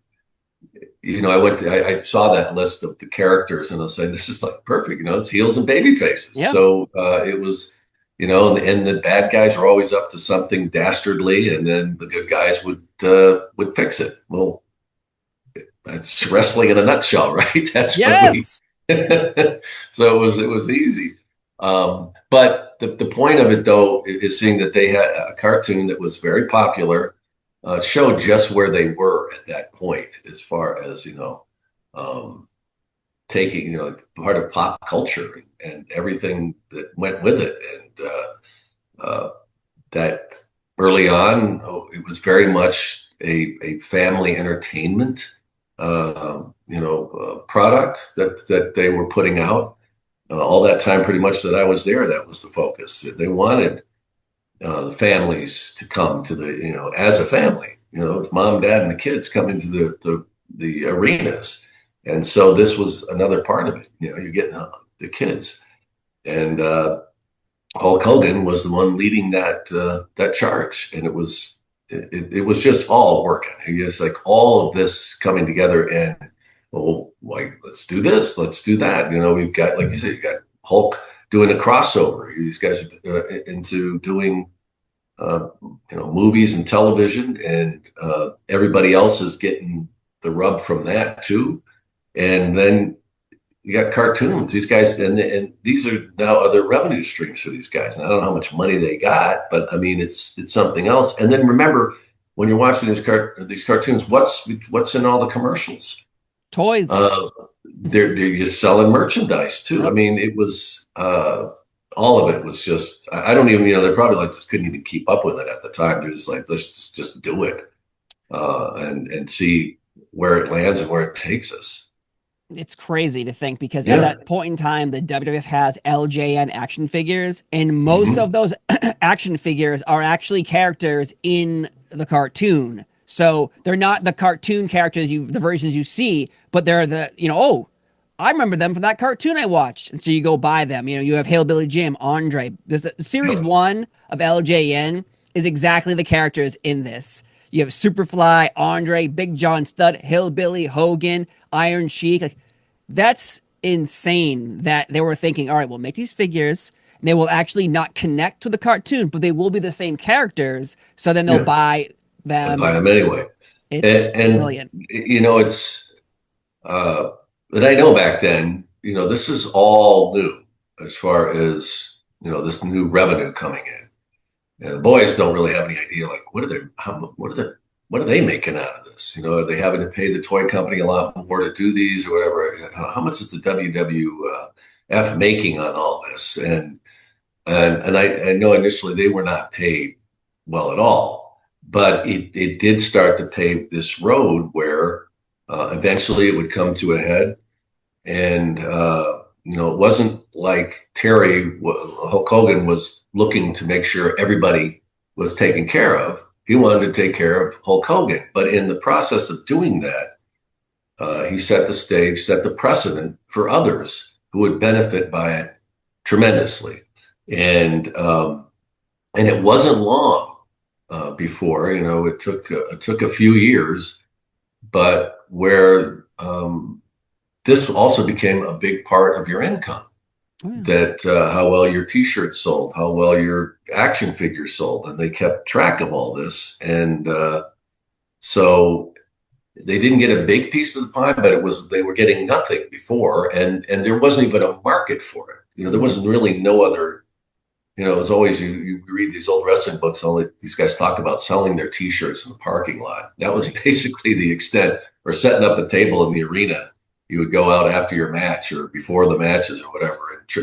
I saw that list of the characters, and I was saying, this is like perfect. It's heels and baby faces. Yeah. So it was. And the bad guys are always up to something dastardly, and then the good guys would fix it. Well, that's wrestling in a nutshell, right? That's yes. So it was easy. But the point of it, though, is seeing that they had a cartoon that was very popular, showed just where they were at that point, as far as taking part of pop culture and everything that went with it, and that early on it was very much a family entertainment product that they were putting out all that time. Pretty much that I was there, that was the focus. They wanted the families to come to the as a family. It's mom, dad, and the kids coming to the arenas. And so this was another part of it. You're getting the kids, and Hulk Hogan was the one leading that charge, and it was just all working. It's like all of this coming together, and let's do this, let's do that. We've got, like you said, you got Hulk doing a crossover. These guys are into doing movies and television, and everybody else is getting the rub from that too. And then you got cartoons. These guys, and these are now other revenue streams for these guys. And I don't know how much money they got, but I mean, it's something else. And then remember, when you're watching these cartoons, what's in all the commercials? Toys. They're selling merchandise too. I mean, it was all of it was just. I don't even. They probably just couldn't even keep up with it at the time. They're just like, let's just do it, and see where it lands and where it takes us. It's crazy to think, because at that point in time, the WWF has LJN action figures, and most of those action figures are actually characters in the cartoon. So they're not the cartoon characters, the versions you see, but they're I remember them from that cartoon I watched. And so you go buy them. You have Hillbilly Jim, Andre. There's series 1 of LJN is exactly the characters in this. You have Superfly, Andre, Big John Studd, Hillbilly, Hogan, Iron Sheik. That's insane that they were thinking, all right, we'll make these figures, and they will actually not connect to the cartoon, but they will be the same characters. So then they'll buy them. Buy them anyway. It's brilliant. It's, but I know back then, this is all new as far as, this new revenue coming in. And the boys don't really have any idea, like, what are they making out of this? Are they having to pay the toy company a lot more to do these or whatever? How much is the WWF making on all this? And I know initially they were not paid well at all, but it did start to pave this road where eventually it would come to a head. And, it wasn't like Hulk Hogan was looking to make sure everybody was taken care of. He wanted to take care of Hulk Hogan. But in the process of doing that, he set the stage, set the precedent for others who would benefit by it tremendously. And it wasn't long before, it took a few years, but where this also became a big part of your income. That how well your T-shirts sold, how well your action figures sold, and they kept track of all this. And so they didn't get a big piece of the pie, but they were getting nothing before, and there wasn't even a market for it. There wasn't really no other. It's always you read these old wrestling books. Only these guys talk about selling their T-shirts in the parking lot. That was basically the extent, or setting up the table in the arena. You would go out after your match or before the matches or whatever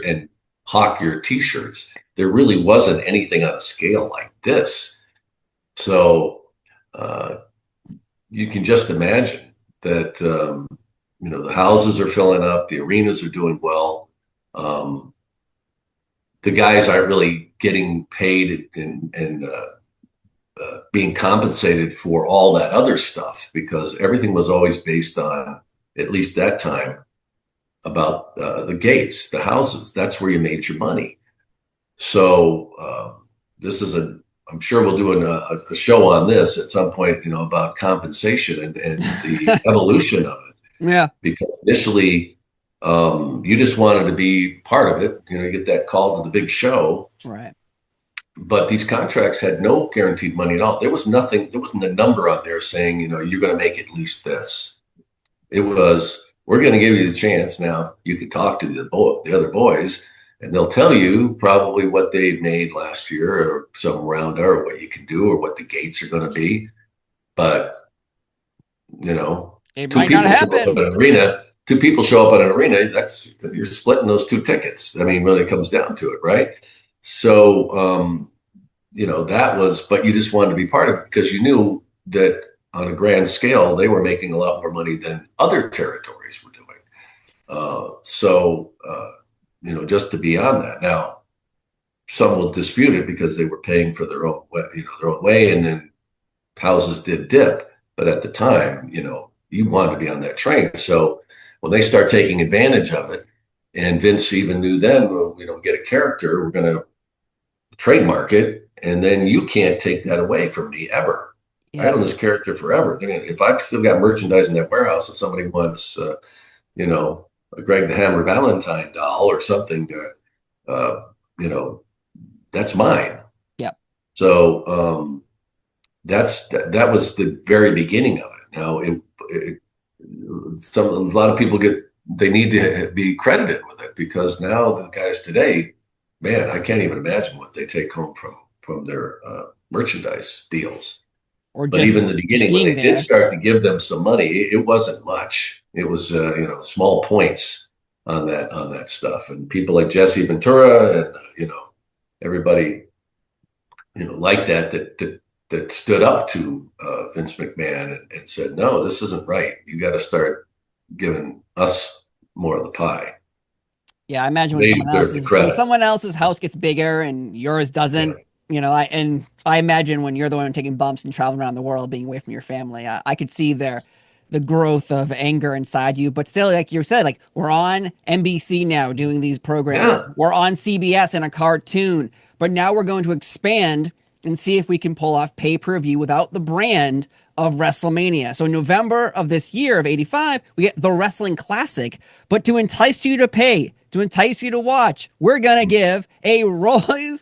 and hawk your T-shirts. There really wasn't anything on a scale like this. So you can just imagine that, the houses are filling up, the arenas are doing well. The guys aren't really getting paid and being compensated for all that other stuff, because everything was always based on, at least that time, about the gates, the houses. That's where you made your money. So this is I'm sure we'll do a show on this at some point, about compensation and the evolution of it. Yeah. Because initially, you just wanted to be part of it. You get that call to the big show. Right. But these contracts had no guaranteed money at all. There was nothing. There wasn't a number out there saying, you're going to make at least this. It was, we're going to give you the chance. Now you can talk to the other boys, and they'll tell you probably what they made last year or some around there, or what you can do, or what the gates are going to be. But it might not happen. Two people show up at an arena. You're splitting those two tickets. I mean, when it comes down to it, right? So that was, but you just wanted to be part of it because you knew that on a grand scale, they were making a lot more money than other territories were doing. Just to be on that. Now, some will dispute it because they were paying for their own way, and then houses did dip. But at the time, you wanted to be on that train. So when they start taking advantage of it, and Vince even knew then, well, get a character, we're going to trademark it, and then you can't take that away from me ever. Yeah. I own this character forever. If I've still got merchandise in that warehouse and somebody wants, a Greg the Hammer Valentine doll or something, that's mine. Yeah. So that was the very beginning of it. Now, a lot of people they need to be credited with it, because now the guys today, man, I can't even imagine what they take home from their merchandise deals. But even in the beginning, when they did start to give them some money, it wasn't much. It was small points on that stuff. And people like Jesse Ventura and everybody like that stood up to Vince McMahon and said, no, this isn't right. You got to start giving us more of the pie. Yeah, I imagine when someone else's house gets bigger and yours doesn't. Yeah. I imagine when you're the one taking bumps and traveling around the world, being away from your family, I could see the growth of anger inside you. But still, like you said, like, we're on NBC now doing these programs. Yeah. We're on CBS in a cartoon, but now we're going to expand and see if we can pull off pay-per-view without the brand of WrestleMania. So November of this year of 85, we get the Wrestling Classic, but to entice you to pay, to entice you to watch, we're going to give a Rolls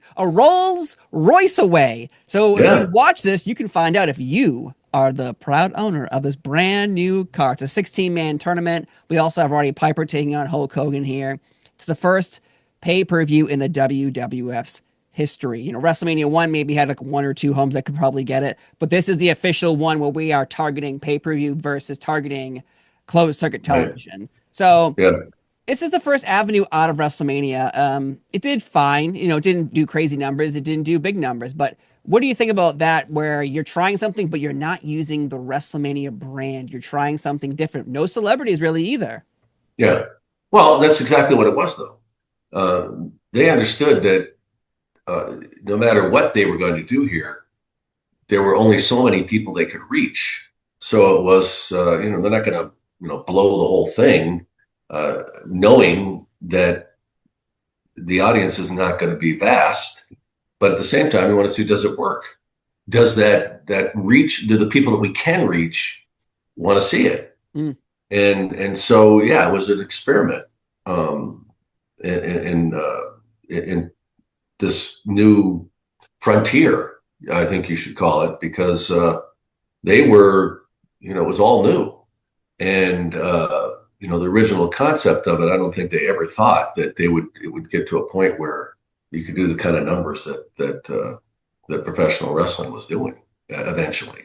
Royce away. So if you watch this, you can find out if you are the proud owner of this brand new card. It's a 16-man tournament. We also have Roddy Piper taking on Hulk Hogan here. It's the first pay-per-view in the WWF's history. You know, WrestleMania 1 maybe had like 1 or 2 homes that could probably get it, but this is the official one where we are targeting pay-per-view versus targeting closed circuit television. Right. So this is the first avenue out of WrestleMania. It did fine. You know, it didn't do crazy numbers. It didn't do big numbers, but what do you think about that, where you're trying something, but you're not using the WrestleMania brand? You're trying something different. No celebrities really either. Yeah. Well, that's exactly what it was, though. They understood that no matter what they were going to do here, there were only so many people they could reach. So it was, they're not going to, blow the whole thing, knowing that the audience is not going to be vast. But at the same time, you want to see, does it work? Does that reach? Do the people that we can reach want to see it? Mm. And so, yeah, it was an experiment in this new frontier, I think you should call it, because they were, it was all new. And, the original concept of it, I don't think they ever thought that it would get to a point where you could do the kind of numbers that professional wrestling was doing eventually.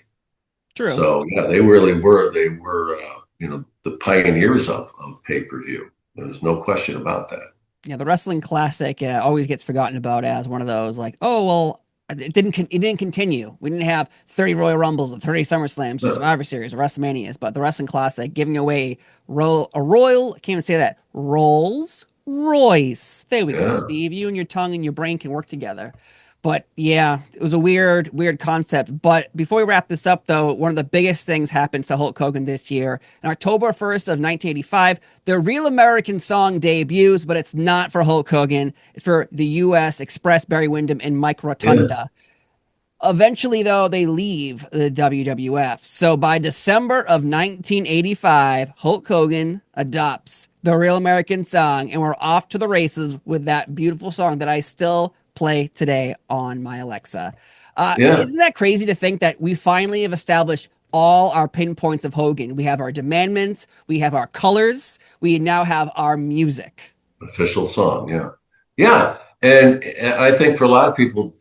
True. So, yeah, they really were. They were, the pioneers of pay-per-view. There's no question about that. Yeah, the Wrestling Classic always gets forgotten about as one of those like, oh, well, it didn't continue. We didn't have 30 Royal Rumbles and 30 SummerSlams, Survivor Series, or WrestleManias, but the Wrestling Classic giving away I can't even say that, Rolls Royce. There we go, Steve. You and your tongue and your brain can work together. But yeah, it was a weird concept. But before we wrap this up, though, one of the biggest things happens to Hulk Hogan this year. On October 1st of 1985, the Real American Song debuts, but it's not for Hulk Hogan. It's for the U.S. Express, Barry Windham, and Mike Rotunda. Yeah. Eventually, though, they leave the WWF. So by December of 1985, Hulk Hogan adopts the Real American Song, and we're off to the races with that beautiful song that I still play today on my Alexa. Isn't that crazy to think that we finally have established all our pinpoints of Hogan? We have our demandments, we have our colors, we now have our music. Official song, yeah. And I think for a lot of people,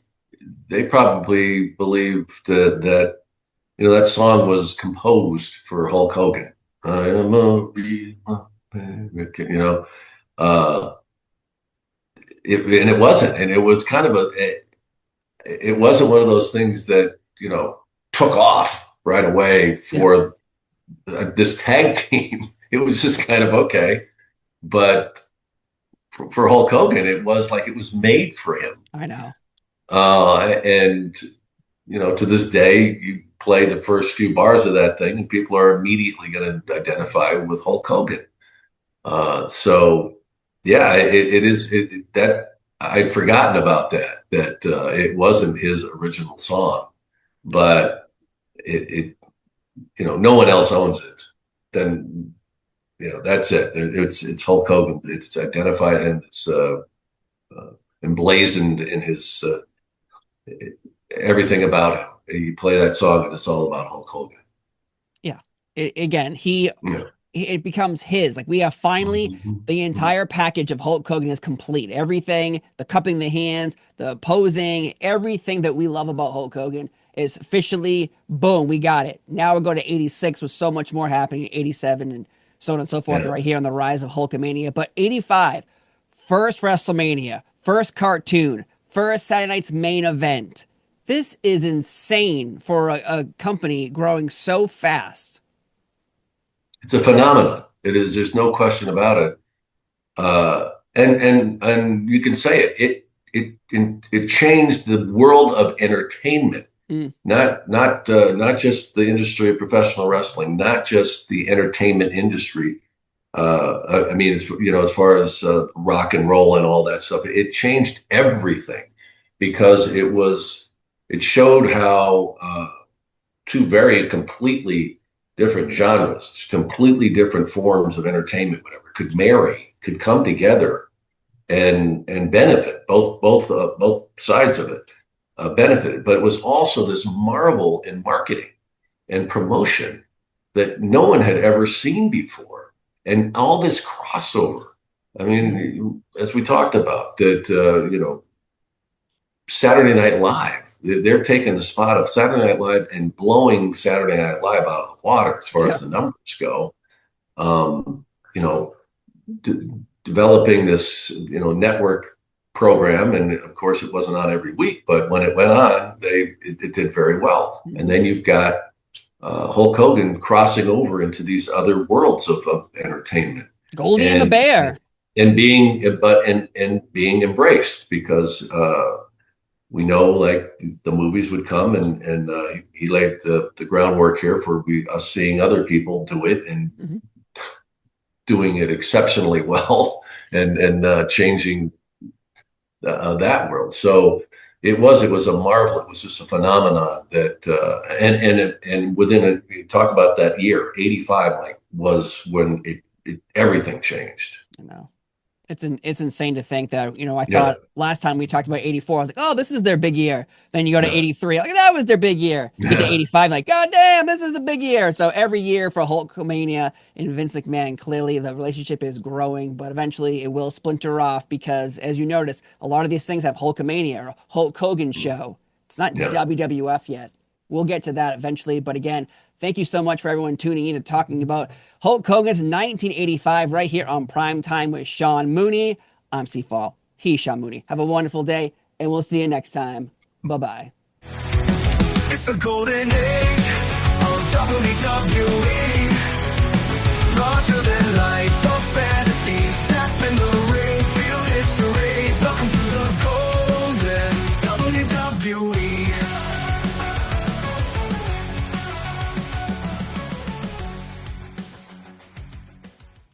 they probably believed that that song was composed for Hulk Hogan. I am a real, and it wasn't, and it was kind of it wasn't one of those things that took off right away for this tag team. It was just kind of okay, but for Hulk Hogan, it was like it was made for him. I know, and to this day, you play the first few bars of that thing, and people are immediately going to identify with Hulk Hogan. So. Yeah, it is that I'd forgotten about that it wasn't his original song, but it no one else owns it. Then that's it. It's Hulk Hogan. It's identified and it's emblazoned in his everything about him. You play that song and it's all about Hulk Hogan. Yeah. It becomes his. Like, we have finally the entire package of Hulk Hogan is complete. Everything, the cupping the hands, the posing, everything that we love about Hulk Hogan is officially, boom, we got it. Now we're going to 86 with so much more happening, 87 and so on and so forth, right here on the rise of Hulkamania. But 85, first WrestleMania, first cartoon, first Saturday night's main event. This is insane for a company growing so fast. It's a phenomenon. It is. There's no question about it. And you can say it changed the world of entertainment. Not just the industry of professional wrestling, not just the entertainment industry. I mean, as far as rock and roll and all that stuff, it changed everything because it showed how two very completely different genres, completely different forms of entertainment, whatever, could come together and benefit. Both sides of it benefited. But it was also this marvel in marketing. and promotion that no one had ever seen before. And all this crossover. I mean, as we talked about, that, Saturday Night Live, they're taking the spot of Saturday Night Live and blowing Saturday Night Live out of the water as far as the numbers go. You know, developing this, network program. And of course, it wasn't on every week, but when it went on, it did very well. And then you've got Hulk Hogan crossing over into these other worlds of entertainment. Goldie and the Bear. And being embraced, because we know, like, the movies would come, and he laid the groundwork here for us seeing other people do it, and doing it exceptionally well, and changing that world. So it was a marvel. It was just a phenomenon that, and within you talk about that year, 85, like, was when everything changed. I know. It's insane to think that, I thought last time we talked about 84, I was like, oh, this is their big year. Then you go to 83, like, that was their big year. You get to 85, like, God damn, this is a big year. So every year for Hulkamania and Vince McMahon, clearly the relationship is growing, but eventually it will splinter off, because, as you notice, a lot of these things have Hulkamania or Hulk Hogan show. It's not WWF yet. We'll get to that eventually. But again, thank you so much for everyone tuning in and talking about Hulk Hogan's 1985 right here on Prime Time with Sean Mooney. I'm C. Fall. He's Sean Mooney. Have a wonderful day, and we'll see you next time. Bye-bye. It's the golden age of WWE. Larger than